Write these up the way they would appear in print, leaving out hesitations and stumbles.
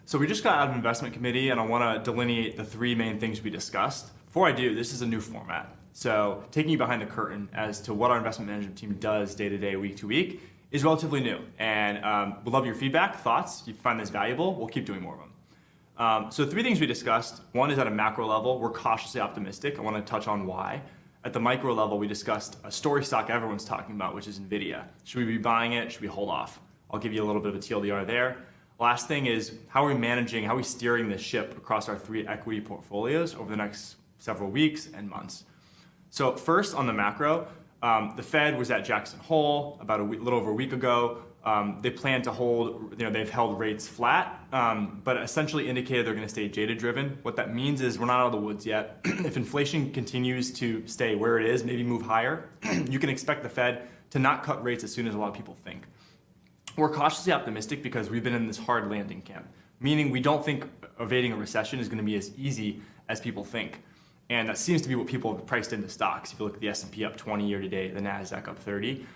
So we just got out of investment committee and I want to delineate the three main things we discussed. Before I do, this is a new format. So taking you behind the curtain as to what our investment management team does day to day, week to week is relatively new. And we'd love your feedback, thoughts. If you find this valuable, we'll keep doing more of them. So three things we discussed. One is at a macro level, we're cautiously optimistic. I want to touch on why. At the micro level, we discussed a story stock everyone's talking about, which is NVIDIA. Should we be buying it? Should we hold off? I'll give you a little bit of a TLDR there. Last thing is how are we managing, how are we steering this ship across our three equity portfolios over the next several weeks and months. So first on the macro, the Fed was at Jackson Hole about a little over a week ago. They plan to hold, they've held rates flat, but essentially indicated they're going to stay data driven. What that means is we're not out of the woods yet. If inflation continues to stay where it is, maybe move higher, you can expect the Fed to not cut rates as soon as a lot of people think. We're cautiously optimistic because we've been in this hard landing camp, meaning we don't think evading a recession is going to be as easy as people think. And that seems to be what people have priced into stocks. If you look at the S&P up 20 year to date, the NASDAQ up 30.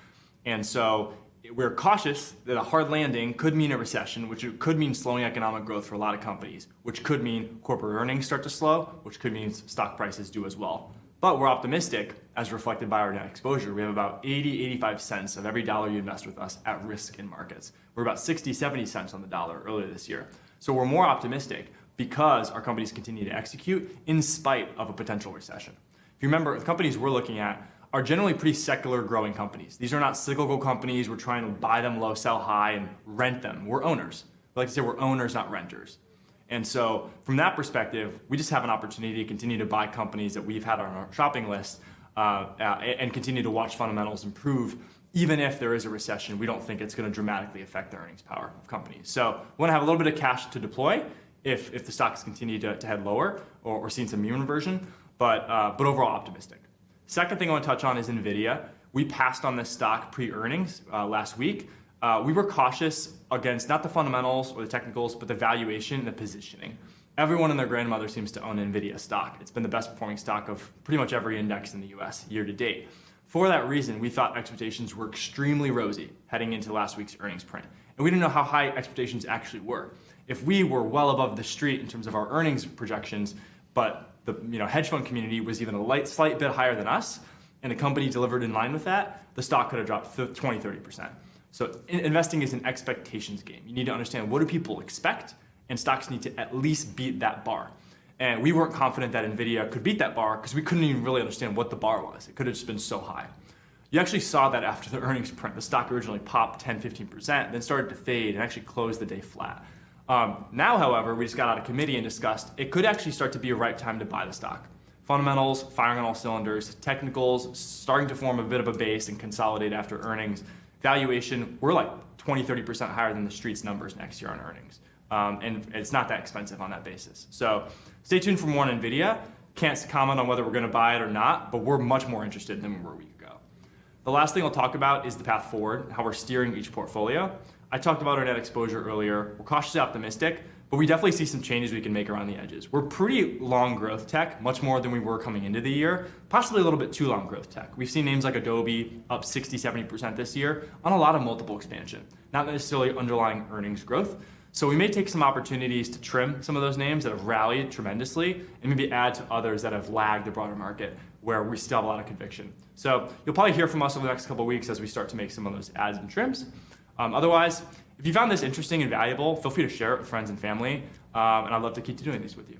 And so we're cautious that a hard landing could mean a recession, which could mean slowing economic growth for a lot of companies, which could mean corporate earnings start to slow, which could mean stock prices do as well. But we're optimistic, as reflected by our net exposure. We have about 85 cents of every dollar you invest with us at risk in markets. We're about 70 cents on the dollar earlier this year. So we're more optimistic because our companies continue to execute in spite of a potential recession. If you remember, the companies we're looking at are generally pretty secular growing companies. These are not cyclical companies. We're trying to buy them low, sell high, and rent them. We're owners. We like to say we're owners, not renters. And so from that perspective, we just have an opportunity to continue to buy companies that we've had on our shopping list and continue to watch fundamentals improve. Even if there is a recession, we don't think it's going to dramatically affect the earnings power of companies. So we want to have a little bit of cash to deploy if the stocks continue to head lower or seeing some mean reversion, but overall optimistic. Second thing I want to touch on is NVIDIA. We passed on this stock pre-earnings last week. We were cautious against not the fundamentals or the technicals, but the valuation and the positioning. Everyone and their grandmother seems to own NVIDIA stock. It's been the best performing stock of pretty much every index in the US year to date. For that reason, we thought expectations were extremely rosy heading into last week's earnings print. And we didn't know how high expectations actually were. If we were well above the street in terms of our earnings projections, but the hedge fund community was even a slight bit higher than us, and the company delivered in line with that, the stock could have dropped 20-30%. So investing is an expectations game. You need to understand what do people expect, and stocks need to at least beat that bar. And we weren't confident that NVIDIA could beat that bar because we couldn't even really understand what the bar was. It could have just been so high. You actually saw that after the earnings print. The stock originally popped 10-15%, then started to fade and actually closed the day flat. Now, however, we just got out of committee and discussed it could actually start to be a right time to buy the stock. Fundamentals, firing on all cylinders, technicals, starting to form a bit of a base and consolidate after earnings. Valuation, we're like 20-30% higher than the street's numbers next year on earnings. And it's not that expensive on that basis. So stay tuned for more on NVIDIA. Can't comment on whether we're going to buy it or not, but we're much more interested than we were a week ago. The last thing I'll talk about is the path forward, how we're steering each portfolio. I talked about our net exposure earlier. We're cautiously optimistic, but we definitely see some changes we can make around the edges. We're pretty long growth tech, much more than we were coming into the year, possibly a little bit too long growth tech. We've seen names like Adobe up 60-70% this year on a lot of multiple expansion, not necessarily underlying earnings growth. So we may take some opportunities to trim some of those names that have rallied tremendously and maybe add to others that have lagged the broader market where we still have a lot of conviction. So you'll probably hear from us over the next couple of weeks as we start to make some of those adds and trims. Otherwise, if you found this interesting and valuable, feel free to share it with friends and family, and I'd love to keep doing these with you.